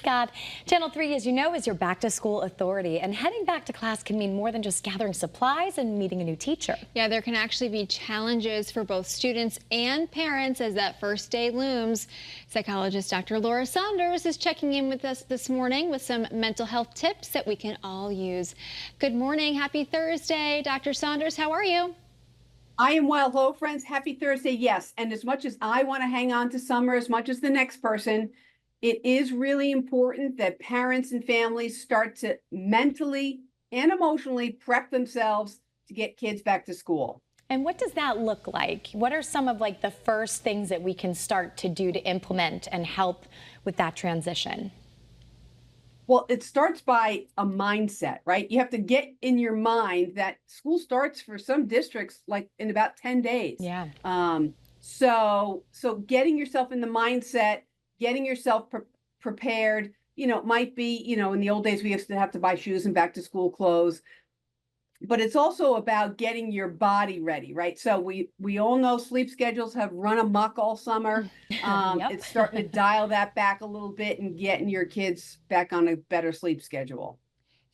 Scott. Channel 3, as you know, is your back-to-school authority, and heading back to class can mean more than just gathering supplies and meeting a new teacher. Yeah, there can actually be challenges for both students and parents as that first day looms. Psychologist Dr. Laura Saunders is checking in with us this morning with some mental health tips that we can all use. Good morning. Happy Thursday. Dr. Saunders, how are you? I am well. Hello, friends. Happy Thursday. Yes. And as much as I want to hang on to summer as much as the next person, it is really important that parents and families start to mentally and emotionally prep themselves to get kids back to school. And what does that look like? What are some of the first things that we can start to do to implement and help with that transition? Well, it starts by a mindset, right? You have to get in your mind that school starts for some districts like in about 10 days. Yeah. So getting yourself in the mindset, getting yourself prepared, might be, in the old days we used to have to buy shoes and back to school clothes. But it's also about getting your body ready, right? So we all know sleep schedules have run amok all summer. Yep. It's starting to dial that back a little bit and getting your kids back on a better sleep schedule.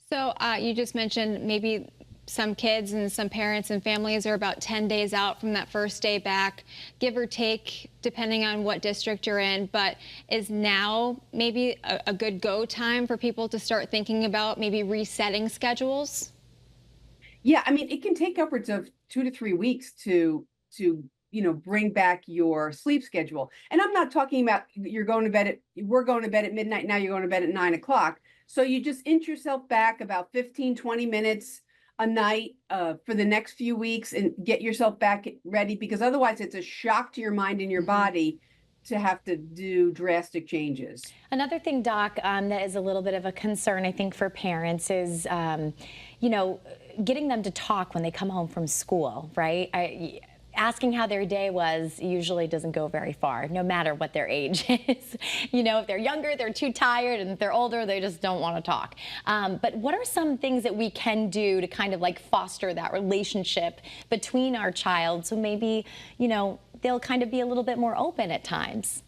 So you just mentioned maybe some kids and some parents and families are about 10 days out from that first day back, give or take, depending on what district you're in. But is now maybe a good go time for people to start thinking about maybe resetting schedules? Yeah, I mean, it can take upwards of 2 to 3 weeks to bring back your sleep schedule. And I'm not talking about we're going to bed at midnight, now you're going to bed at 9 o'clock. So you just inch yourself back about 15, 20 minutes a night for the next few weeks and get yourself back ready, because otherwise it's a shock to your mind and your body to have to do drastic changes. Another thing, Doc, that is a little bit of a concern, I think, for parents is, getting them to talk when they come home from school, right? Asking how their day was usually doesn't go very far, no matter what their age is. If they're younger, they're too tired, and if they're older, they just don't want to talk. But what are some things that we can do to kind of foster that relationship between our child, so maybe, they'll kind of be a little bit more open at times?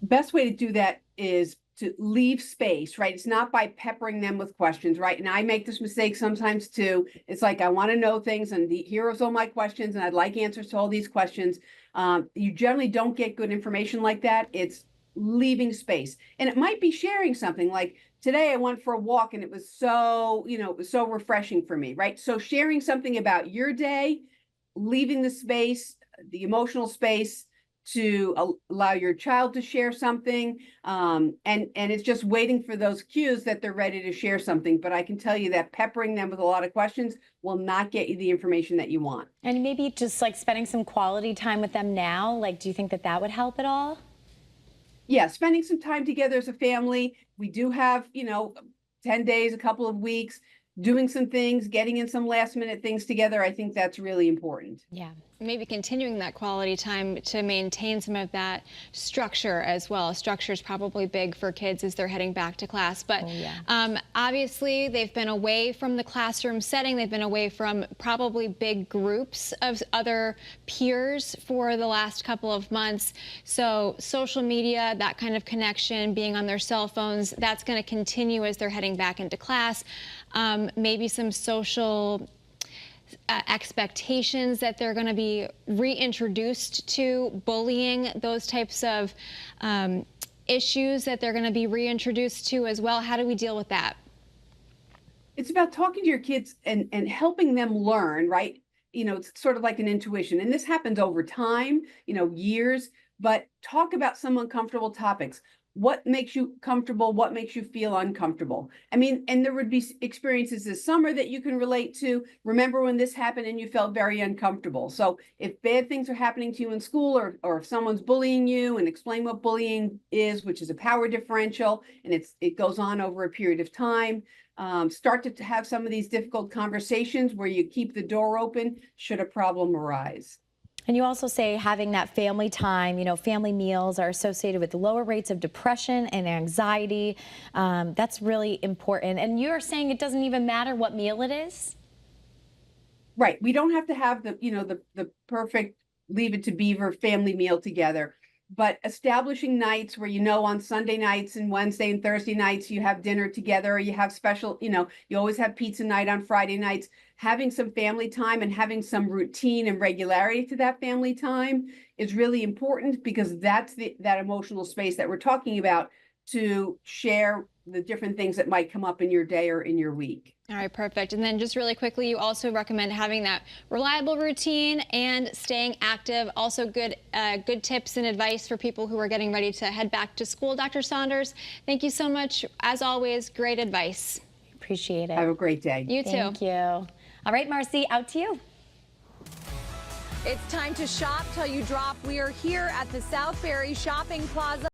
Best way to do that is to leave space, right? It's not by peppering them with questions, right? And I make this mistake sometimes too. It's like, I want to know things and here's all my questions and I'd like answers to all these questions. You generally don't get good information like that. It's leaving space. And it might be sharing something like, today I went for a walk and it was so, it was so refreshing for me, right? So sharing something about your day, leaving the space, the emotional space, to allow your child to share something, and it's just waiting for those cues that they're ready to share something. But I can tell you that peppering them with a lot of questions will not get you the information that you want. And maybe just spending some quality time with them now, do you think that that would help at all? Yeah, spending some time together as a family. We do have 10 days, a couple of weeks, doing some things, getting in some last minute things together. I think that's really important. Yeah. Maybe continuing that quality time to maintain some of that structure as well. Structure is probably big for kids as they're heading back to class. But obviously, they've been away from the classroom setting. They've been away from probably big groups of other peers for the last couple of months. So social media, that kind of connection, being on their cell phones, that's going to continue as they're heading back into class. Maybe some social expectations that they're going to be reintroduced to, bullying, those types of issues that they're going to be reintroduced to as well. How do we deal with that? It's about talking to your kids and helping them learn, right? It's sort of like an intuition, and this happens over time, years, but talk about some uncomfortable topics. What makes you comfortable? What makes you feel uncomfortable? I mean, and there would be experiences this summer that you can relate to. Remember when this happened and you felt very uncomfortable. So if bad things are happening to you in school, or if someone's bullying you, and explain what bullying is, which is a power differential, and it goes on over a period of time. Start to have some of these difficult conversations where you keep the door open should a problem arise. And you also say having that family time, family meals are associated with lower rates of depression and anxiety. That's really important. And you're saying it doesn't even matter what meal it is? Right. We don't have to have the perfect Leave It to Beaver family meal together. but establishing nights where, on Sunday nights and Wednesday and Thursday nights, you have dinner together, or you have special, you always have pizza night on Friday nights, having some family time and having some routine and regularity to that family time is really important, because that's that emotional space that we're talking about, to share the different things that might come up in your day or in your week. All right, perfect. And then just really quickly, you also recommend having that reliable routine and staying active. Also good tips and advice for people who are getting ready to head back to school. Dr. Saunders, thank you so much. As always, great advice. Appreciate it. Have a great day. You too. Thank you. All right, Marcy, out to you. It's time to shop till you drop. We are here at the Southbury Shopping Plaza.